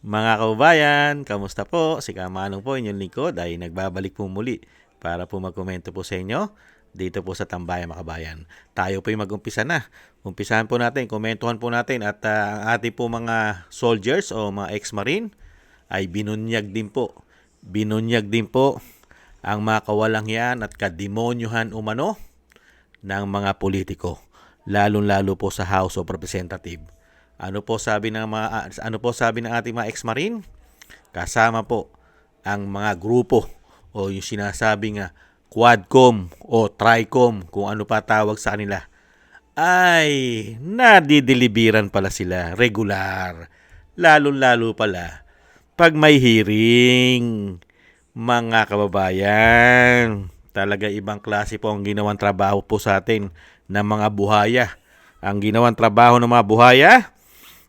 Mga kababayan, kamusta po? Si Kamanong po, inyong lingkod ay nagbabalik po muli para po magkomento po sa inyo dito po sa Tambayan Makabayan. Tayo po yung mag-umpisa na. Umpisahan po natin, komentuhan po natin at ang ating po mga soldiers o mga ex-marine ay binunyag din po. Binunyag din po ang mga kawalanghyan at kademonyohan umano ng mga politiko, lalong-lalo po sa House of Representatives. Ano po sabi ng ating mga ex-marine? Kasama po ang mga grupo o yung sinasabing Quadcom o Tricom, kung ano pa tawag sa kanila, ay nadidilibiran pala sila regular. Lalo-lalo pala pag may hearing, mga kababayan. Talaga ibang klase po ang ginawang trabaho po sa atin ng mga buhaya. Ang ginawang trabaho ng mga buhaya,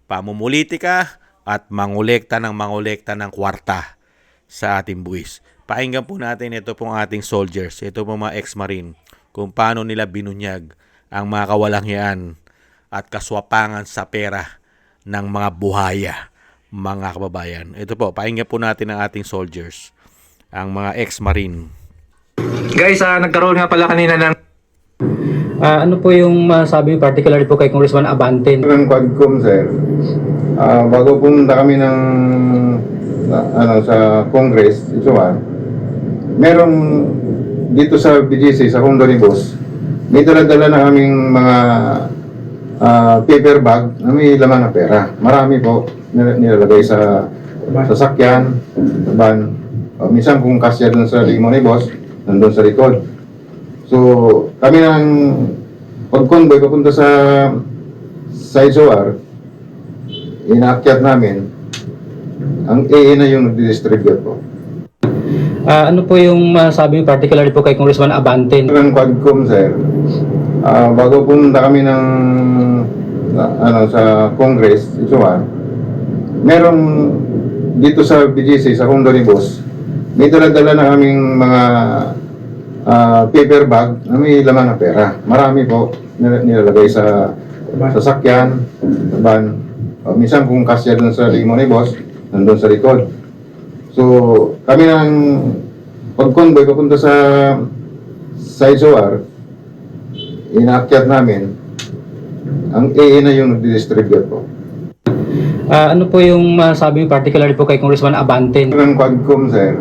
pamumulitika at mangolekta ng kwarta sa ating buwis. Pakinggan po natin ito pong ating soldiers, ito pong mga ex-marine, kung paano nila binunyag ang mga kawalanghyan at kaswapangan sa pera ng mga buhaya, mga kababayan. Ito po, pakinggan po natin ang ating soldiers, ang mga ex-marine. Guys, nagkaroon nga pala kanina ng Ano po yung masabi particularly po kay Congressman Abante? Ng Quadcom, sir. Bago pumunta kami ng sa Congress, merong dito sa BGC, sa Condo ni Boss, may dala-dala na kaming mga paper bag na may laman ng pera. Marami po nilalagay sa sasakyan, sa van. Minsan kung kasya dun sa limo ni Boss, nandun sa likod. So, kami ng pag-convoy papunta sa SOR, inaakyat namin, ang AA na yung nag-distribute po. Ano po yung masabi particularly po kay Congressman Abante? Ng Quadcom, sir, bago pumunta kami ng sa Congress, merong dito sa BGC, sa Condo ni Boss, may dala-dala na kaming mga paper bag na may laman ng pera. Marami po nilalagay sa sasakyan, sa van. Minsan kung kasya dun sa limo ni Boss, nandun sa likod. So, kami ng pag-convoy papunta sa SOR, inaakyat namin, ang AA na yung nag-distribute po. Ano po yung masabi particularly po kay Congressman Abante? Ng Quadcom, sir.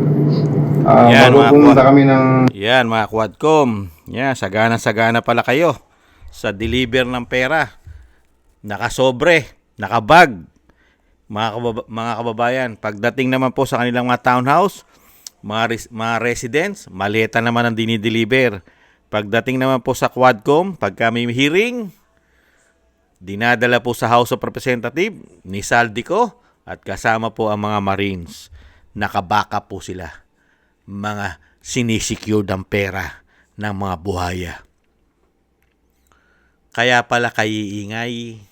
Yan, Bago pumunta kami ng Yan mga Quadcom. Yan, sagana-sagana pala kayo sa deliver ng pera. Nakasobre, nakabag. Mga kababayan, pagdating naman po sa kanilang mga townhouse, mga residents, maleta naman ang dinideliver. Pagdating naman po sa Quadcom, pag kami hearing, dinadala po sa House of Representatives ni Saldico at kasama po ang mga Marines. Nakabaka po sila. Mga sinisecure ang pera ng mga buhaya. Kaya pala kaiingay,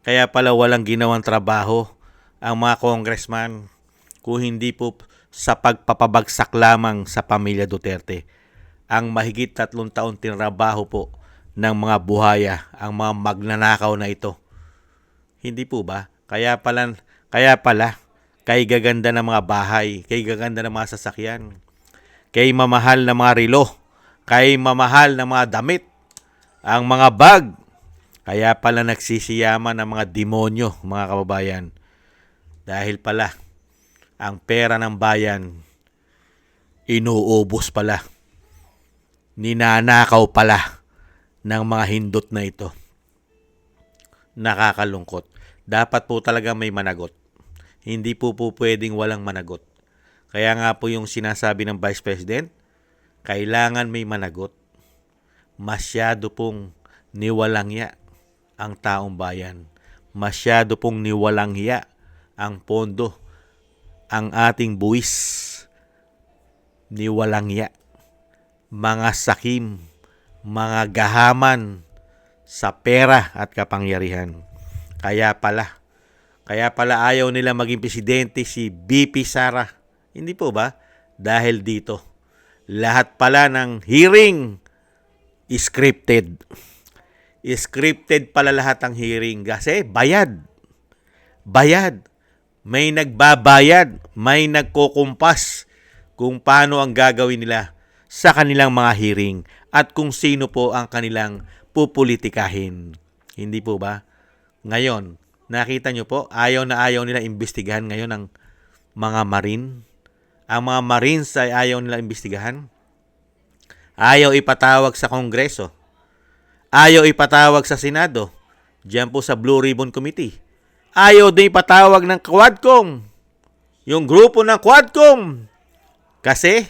kaya pala walang ginawang trabaho ang mga congressman kung hindi po sa pagpapabagsak lamang sa pamilya Duterte. Ang mahigit 3 taon tinrabaho po ng mga buhaya, ang mga magnanakaw na ito. Hindi po ba? Kaya pala, kay gaganda ng mga bahay, kay gaganda ng mga sasakyan, kay mamahal na mga relo, kay mamahal na mga damit, ang mga bag. Kaya pala nagsisiyaman ang mga demonyo, mga kababayan. Dahil pala, ang pera ng bayan, inuubos pala, ninanakaw pala ng mga hindot na ito. Nakakalungkot. Dapat po talaga may managot. Hindi po pwedeng walang managot. Kaya nga po yung sinasabi ng Vice President, kailangan may managot. Masyado pong niwalangya ang taong bayan. Masyado pong niwalangya ang pondo, ang ating buwis. Niwalangya. Mga sakim, mga gahaman sa pera at kapangyarihan. Kaya pala ayaw nila maging presidente si BP Sara. Hindi po ba? Dahil dito, lahat pala ng hearing scripted. Scripted pala lahat ng hearing kasi bayad. may nagbabayad, may nagkukumpas kung paano ang gagawin nila sa kanilang mga hearing at kung sino po ang kanilang pupolitikahin. Hindi po ba? Ngayon, nakita nyo po, ayaw na ayaw nila imbestigahan ngayon ang mga Marine. Ang mga Marines ay ayaw nila imbestigahan. Ayaw ipatawag sa Kongreso. Ayaw ipatawag sa Senado. Diyan po sa Blue Ribbon Committee. Ayaw din ipatawag ng Quadcom. Yung grupo ng Quadcom. Kasi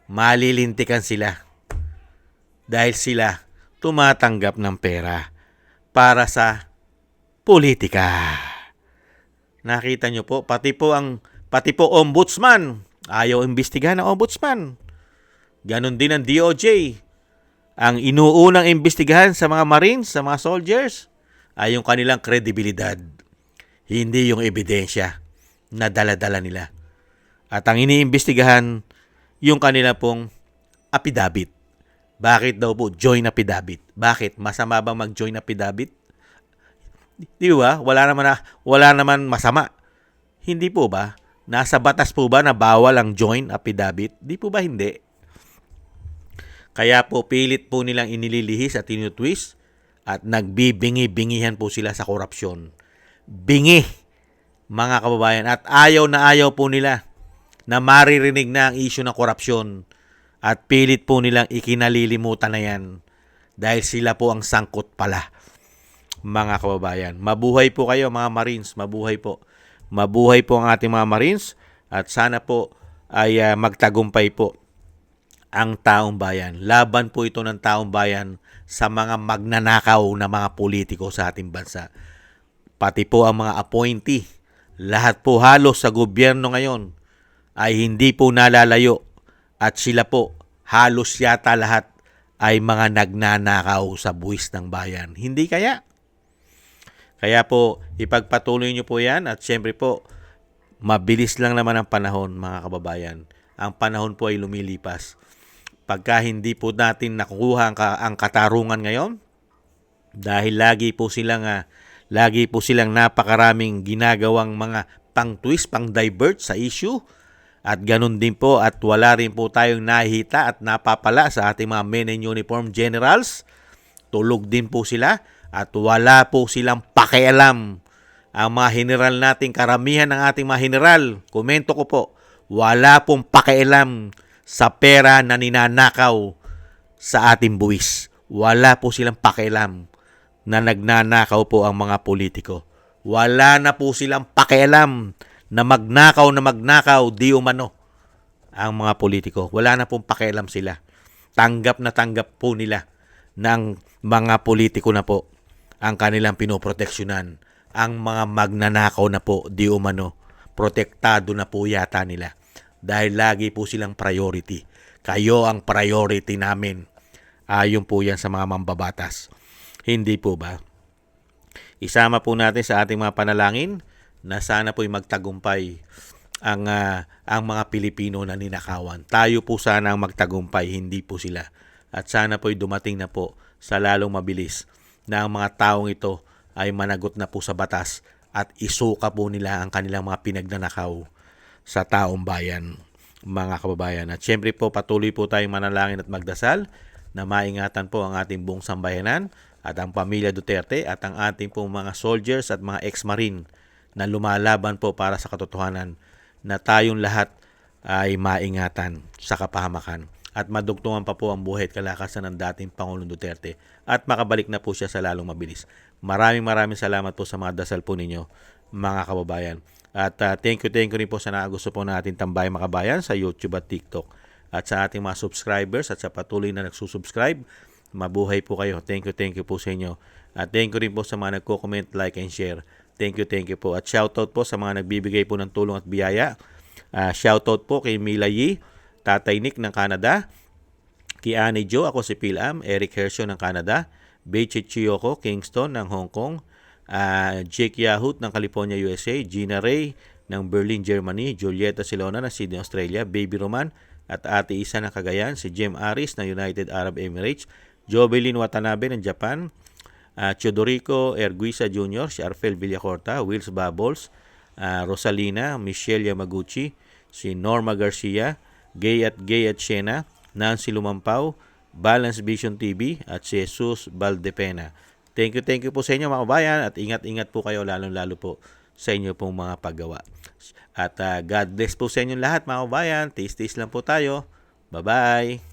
malilintikan sila. Dahil sila tumatanggap ng pera para sa politika. Nakita nyo po, pati po ombudsman. Ayaw imbestigahan ng ombudsman. Ganon din ang DOJ. Ang inuunang imbestigahan sa mga Marines, sa mga soldiers, ay yung kanilang kredibilidad. Hindi yung ebidensya na dala-dala nila. At ang iniimbestigahan, yung kanila pong affidavit. Bakit daw po joint affidavit? Bakit? Masama bang mag-joint affidavit? Di ba? Wala naman masama. Hindi po ba? Nasa batas po ba na bawal ang joint affidavit? Di po ba hindi? Kaya po pilit po nilang inililihis at tinutwist at nagbibingi-bingihan po sila sa korupsyon. Bingi, mga kababayan. At ayaw na ayaw po nila na maririnig na ang issue ng korupsyon. At pilit po nilang ikinalilimutan na yan dahil sila po ang sangkot pala, mga kababayan. Mabuhay po kayo mga Marines, mabuhay po. Mabuhay po ang ating mga Marines at sana po ay magtagumpay po ang taong bayan. Laban po ito ng taong bayan sa mga magnanakaw na mga politiko sa ating bansa. Pati po ang mga appointee. Lahat po halos sa gobyerno ngayon ay hindi po nalalayo at sila po halos yata lahat ay mga nagnanakaw sa buwis ng bayan. Hindi kaya? Kaya po ipagpatuloy nyo po yan at syempre po mabilis lang naman ang panahon mga kababayan. Ang panahon po ay lumilipas. Pagka hindi po natin nakukuha ang katarungan ngayon, dahil lagi po silang napakaraming ginagawang mga pang-twist, pang-divert sa issue, at ganun din po at wala rin po tayong nahita at napapala sa ating mga men in uniform generals. Tulog din po sila at wala po silang pakialam. Ang mga general natin, karamihan ng ating mga general, komento ko po, wala pong pakialam sa pera na ninanakaw sa ating buwis. Wala po silang pakialam na nagnanakaw po ang mga politiko. Wala na po silang pakialam na magnakaw di umano ang mga politiko. Wala na pong pakialam sila. Tanggap na tanggap po nila ng mga politiko na po ang kanilang pinoproteksyonan. Ang mga magnanakaw na po di umano, protektado na po yata nila. Dahil lagi po silang priority. Kayo ang priority namin. Ayon po yan sa mga mambabatas. Hindi po ba? Isama po natin sa ating mga panalangin na sana po'y magtagumpay ang mga Pilipino na ninakawan. Tayo po sana ang magtagumpay, hindi po sila. At sana po'y dumating na po sa lalong mabilis na ang mga taong ito ay managot na po sa batas at isuka po nila ang kanilang mga pinagnanakaw sa taong bayan, mga kababayan. At syempre po patuloy po tayong manalangin at magdasal na maingatan po ang ating buong sambayanan at ang pamilya Duterte at ang ating po mga soldiers at mga ex-marine na lumalaban po para sa katotohanan na tayong lahat ay maingatan sa kapahamakan at madugtungan pa po ang buhay at kalakasan ng dating Pangulong Duterte at makabalik na po siya sa lalong mabilis. Maraming salamat po sa mga dasal po ninyo, mga kababayan. At thank you rin po sa gusto po natin tambay makabayan sa YouTube at TikTok. At sa ating mga subscribers at sa patuloy na nagsusubscribe, mabuhay po kayo. Thank you po sa inyo. At thank you rin po sa mga nagko-comment, like, and share. Thank you po. At shoutout po sa mga nagbibigay po ng tulong at biyaya. Shoutout po kay Mila Yi, Tatay Nick ng Canada, kay Annie Jo, ako si Pilam, Eric Hersho ng Canada, Beichi Chiyoko, Kingston ng Hong Kong, Jake Yahut ng California, USA, Gina Ray ng Berlin, Germany, Julieta Silona ng Sydney, Australia, Baby Roman at Ate Isa ng Cagayan, si Jem Aris ng United Arab Emirates, Jobelin Watanabe ng Japan, Teodorico Erguisa Jr., si Arfel Villacorta, Wills Bubbles, Rosalina, Michelle Yamaguchi, si Norma Garcia, Gay at Shena, Nancy Lumampaw, Balance Vision TV, at si Jesus Valdepena. Thank you po sa inyo mga kabayan, at ingat-ingat po kayo lalong-lalo po sa inyo pong mga paggawa. At God bless po sa inyo lahat mga kabayan. Tiis-tiis lang po tayo. Bye-bye!